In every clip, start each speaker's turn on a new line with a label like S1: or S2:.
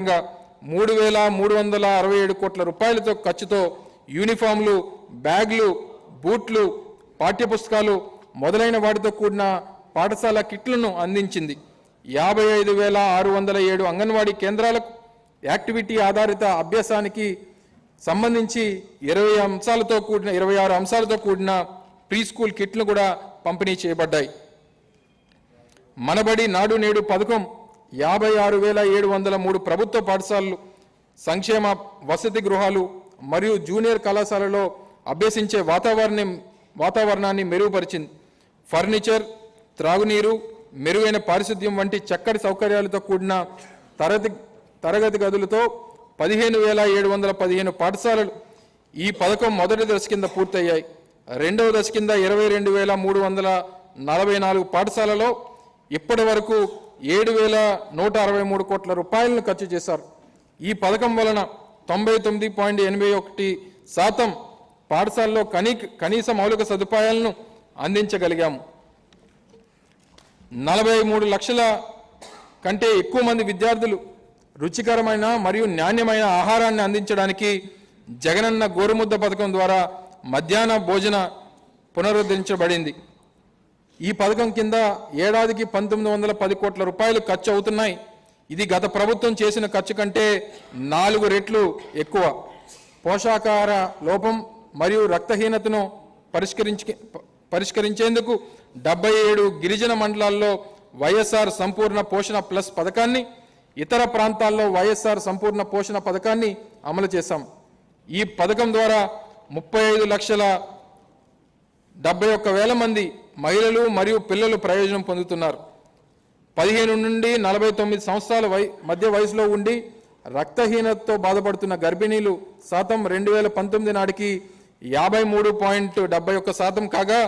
S1: 3,367 కోట్ల రూపాయలతో ఖర్చుతో యూనిఫామ్లు, బ్యాగ్లు, బూట్లు, పాఠ్యపుస్తకాలు మొదలైన వాటితో కూడిన పాఠశాల కిట్లను అందించింది. 55,607 అంగన్వాడీ కేంద్రాలకు యాక్టివిటీ ఆధారిత అభ్యాసానికి సంబంధించి 26 అంశాలతో కూడిన ప్రీ స్కూల్ కిట్లు కూడా పంపిణీ చేయబడ్డాయి. మనబడి నాడు నేడు పథకం 56,703 ప్రభుత్వ పాఠశాలలు, సంక్షేమ వసతి గృహాలు మరియు జూనియర్ కళాశాలలో అభ్యసించే వాతావరణాన్ని మెరుగుపరిచింది. ఫర్నిచర్, త్రాగునీరు, మెరుగైన పారిశుద్ధ్యం వంటి చక్కటి సౌకర్యాలతో కూడిన తరగతి గదులతో 15,715 పాఠశాలలు ఈ పథకం మొదటి దశ కింద పూర్తయ్యాయి. రెండవ దశ కింద 22,344 పాఠశాలలో ఇప్పటి వరకు 7,163 కోట్ల రూపాయలను ఖర్చు చేశారు. ఈ పథకం వలన 99.81% పాఠశాలలో కనీస మౌలిక సదుపాయాలను అందించగలిగాము. 43 లక్షల కంటే ఎక్కువ మంది విద్యార్థులు రుచికరమైన మరియు నాణ్యమైన ఆహారాన్ని అందించడానికి జగనన్న గోరుముద్ద పథకం ద్వారా మధ్యాహ్న భోజన పునరుద్ధరించబడింది. ఈ పథకం కింద ఏడాదికి 1,910 కోట్ల రూపాయలు ఖర్చు అవుతున్నాయి. ఇది గత ప్రభుత్వం చేసిన ఖర్చు కంటే 4 రెట్లు ఎక్కువ. పోషకాహార లోపం మరియు రక్తహీనతను పరిష్కరించేందుకు 77 గిరిజన మండలాల్లో వైఎస్ఆర్ సంపూర్ణ పోషణ ప్లస్ పథకాన్ని, ఇతర ప్రాంతాల్లో వైఎస్ఆర్ సంపూర్ణ పోషణ పథకాన్ని అమలు చేశాం. ఈ పథకం ద్వారా 35,71,000 మంది మహిళలు మరియు పిల్లలు ప్రయోజనం పొందుతున్నారు. 15 నుండి 49 సంవత్సరాల మధ్య వయసులో ఉండి రక్తహీనతతో బాధపడుతున్న గర్భిణీలు శాతం 2019 నాటికి 53.71% కాగా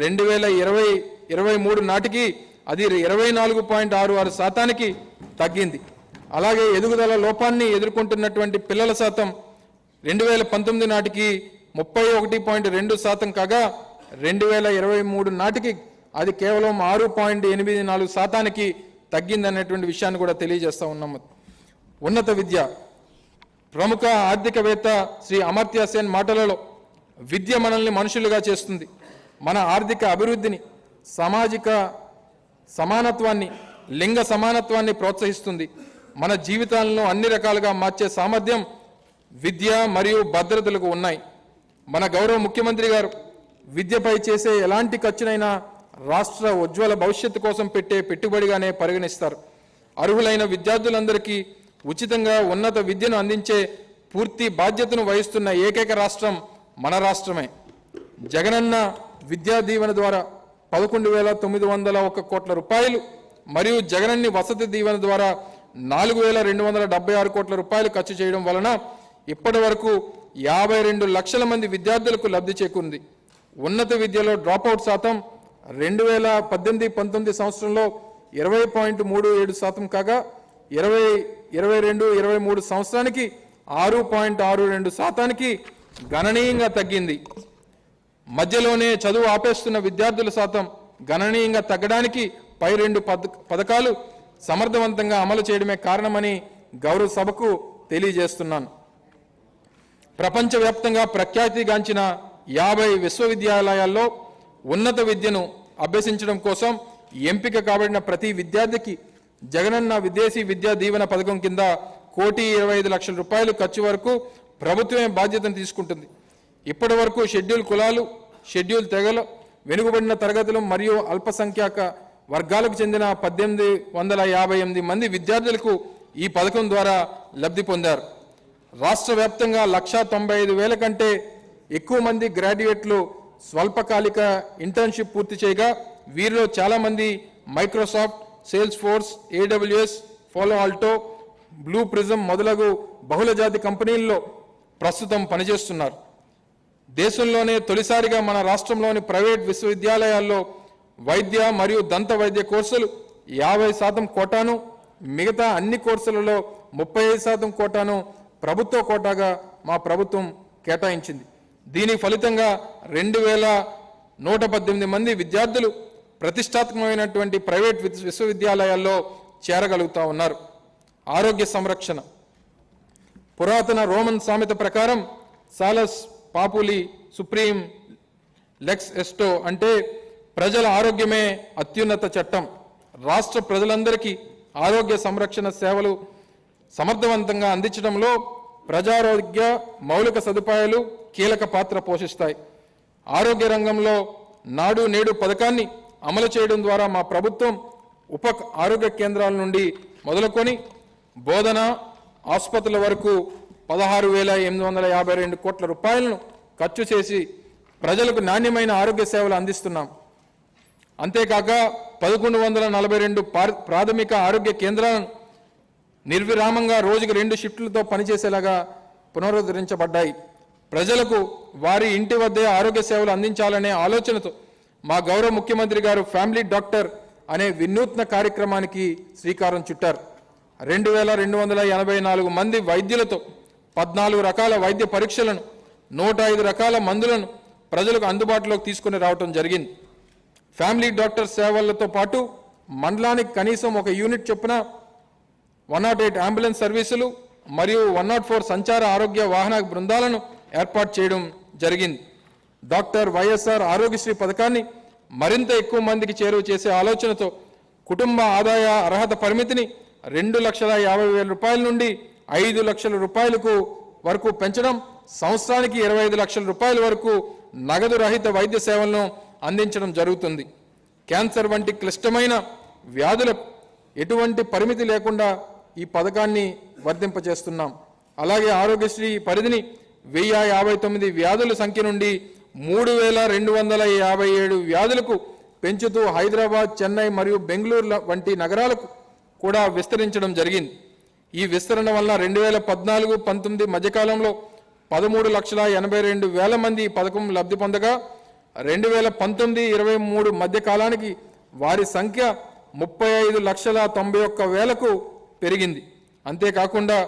S1: 2023 నాటికి అది 24.66% తగ్గింది. అలాగే ఎదుగుదల లోపాన్ని ఎదుర్కొంటున్నటువంటి పిల్లల శాతం 2019 నాటికి 31.2% కాగా 2023 నాటికి అది కేవలం 6.84% తగ్గిందనేటువంటి విషయాన్ని కూడా తెలియజేస్తా ఉన్నాము. ఉన్నత విద్య. ప్రముఖ ఆర్థికవేత్త శ్రీ అమర్త్య సేన్ మాటలలో విద్య మనల్ని మనుషులుగా చేస్తుంది, మన ఆర్థిక అభివృద్ధిని, సామాజిక సమానత్వాన్ని, లింగ సమానత్వాన్ని ప్రోత్సహిస్తుంది. మన జీవితాలను అన్ని రకాలుగా మార్చే సామర్థ్యం విద్య మరియు భద్రతలకు ఉన్నాయి. మన గౌరవ ముఖ్యమంత్రి గారు విద్యపై చేసే ఎలాంటి ఖర్చునైనా రాష్ట్ర ఉజ్వల భవిష్యత్తు కోసం పెట్టే పెట్టుబడిగానే పరిగణిస్తారు. అర్హులైన విద్యార్థులందరికీ ఉచితంగా ఉన్నత విద్యను అందించే పూర్తి బాధ్యతను వహిస్తున్న ఏకైక రాష్ట్రం మన రాష్ట్రమే. జగనన్న విద్యా దీవెన ద్వారా 11,901 కోట్ల రూపాయలు మరియు జగనన్ని వసతి దీవెన ద్వారా 4,276 కోట్ల రూపాయలు ఖర్చు చేయడం వలన ఇప్పటి వరకు 52 లక్షల మంది విద్యార్థులకు లబ్ధి చేకూరింది. ఉన్నత విద్యలో డ్రాప్అవుట్ శాతం 2018-19 సంవత్సరంలో 20.37% కాగా 2022-23 సంవత్సరానికి 6.62% గణనీయంగా తగ్గింది. మధ్యలోనే చదువు ఆపేస్తున్న విద్యార్థుల శాతం గణనీయంగా తగ్గడానికి పై 2 పథకాలు సమర్థవంతంగా అమలు చేయడమే కారణమని గౌరవ సభకు తెలియజేస్తున్నాను. ప్రపంచవ్యాప్తంగా ప్రఖ్యాతిగాంచిన 50 విశ్వవిద్యాలయాల్లో ఉన్నత విద్యను అభ్యసించడం కోసం ఎంపిక కాబడిన ప్రతి విద్యార్థికి జగనన్న విదేశీ విద్యా దీవెన పథకం కింద 1,25,00,000 రూపాయలు ఖర్చు వరకు ప్రభుత్వమే బాధ్యతను తీసుకుంటుంది. ఇప్పటి వరకు షెడ్యూల్ కులాలు, షెడ్యూల్ తెగలు, వెనుకబడిన తరగతులు మరియు అల్పసంఖ్యాక వర్గాలకు చెందిన 1,858 మంది విద్యార్థులకు ఈ పథకం ద్వారా లబ్ధి పొందారు. రాష్ట్ర వ్యాప్తంగా 1,95,000 కంటే ఎక్కువ మంది గ్రాడ్యుయేట్లు స్వల్పకాలిక ఇంటర్న్షిప్ పూర్తి చేయగా వీరిలో చాలామంది Microsoft, sales force, AWS, follow Alto, blue prism మొదలగు బహుళజాతి కంపెనీల్లో ప్రస్తుతం పనిచేస్తున్నారు. దేశంలోనే తొలిసారిగా మన రాష్ట్రంలోని ప్రైవేట్ విశ్వవిద్యాలయాల్లో వైద్య మరియు దంత వైద్య కోర్సులు 50% కోటాను, మిగతా అన్ని కోర్సులలో 35% కోటాను ప్రభుత్వ కోటాగా మా ప్రభుత్వం కేటాయించింది. దీని ఫలితంగా 2,118 మంది విద్యార్థులు ప్రతిష్టాత్మకమైనటువంటి ప్రైవేట్ విశ్వవిద్యాలయాల్లో చేరగలుగుతా ఉన్నారు. ఆరోగ్య సంరక్షణ. పురాతన రోమన్ సామెత ప్రకారం సాలస్ పాపులి సుప్రీం లెక్స్ ఎస్టో అంటే ప్రజల ఆరోగ్యమే అత్యున్నత చట్టం. రాష్ట్ర ప్రజలందరికీ ఆరోగ్య సంరక్షణ సేవలు సమర్థవంతంగా అందించడంలో ప్రజారోగ్య మౌలిక సదుపాయాలు కీలక పాత్ర పోషిస్తాయి. ఆరోగ్య రంగంలో నాడు నేడు పథకాన్ని అమలు చేయడం ద్వారా మా ప్రభుత్వం ఉప ఆరోగ్య కేంద్రాల నుండి మొదలుకొని బోధన ఆసుపత్రుల వరకు 16,852 కోట్ల రూపాయలను ఖర్చు చేసి ప్రజలకు నాణ్యమైన ఆరోగ్య సేవలు అందిస్తున్నాం. అంతేకాక 1142 ప్రాథమిక ఆరోగ్య కేంద్రాలను నిర్విరామంగా రోజుకు 2 షిఫ్టులతో పనిచేసేలాగా పునరుద్ధరించబడ్డాయి. ప్రజలకు వారి ఇంటి వద్దే ఆరోగ్య సేవలు అందించాలనే ఆలోచనతో మా గౌరవ ముఖ్యమంత్రి గారు ఫ్యామిలీ డాక్టర్ అనే వినూత్న కార్యక్రమానికి శ్రీకారం చుట్టారు. 2284 మంది వైద్యులతో 14 రకాల వైద్య పరీక్షలను 105 రకాల మందులను ప్రజలకు అందుబాటులోకి తీసుకుని రావడం జరిగింది. ఫ్యామిలీ డాక్టర్ సేవలతో పాటు మండలానికి కనీసం ఒక యూనిట్ చొప్పున 108 అంబులెన్స్ సర్వీసులు మరియు 104 సంచార ఆరోగ్య వాహన బృందాలను ఏర్పాటు చేయడం జరిగింది. డాక్టర్ వైఎస్ఆర్ ఆరోగ్యశ్రీ పథకాన్ని మరింత ఎక్కువ మందికి చేరువ చేసే ఆలోచనతో కుటుంబ ఆదాయ అర్హత పరిమితిని 2,50,000 రూపాయల నుండి 5 లక్షల రూపాయలకు వరకు పెంచడం, సంవత్సరానికి 25 లక్షల రూపాయల వరకు నగదు రహిత వైద్య సేవలను అందించడం జరుగుతుంది. క్యాన్సర్ వంటి క్లిష్టమైన వ్యాధులకు ఎటువంటి పరిమితి లేకుండా ఈ పథకాన్ని వర్తింపజేస్తున్నాం. అలాగే ఆరోగ్యశ్రీ పరిధిని 1059 వ్యాధుల సంఖ్య నుండి 3,257 వ్యాధులకు పెంచుతూ హైదరాబాద్, చెన్నై మరియు బెంగళూరు వంటి నగరాలకు కూడా విస్తరించడం జరిగింది. ఈ విస్తరణ వల్ల 2014-19 మధ్యకాలంలో 13,82,000 మంది ఈ పథకం లబ్ధి పొందగా 2019-23 మధ్యకాలానికి వారి సంఖ్య 35,91,000కు పెరిగింది. అంతేకాకుండా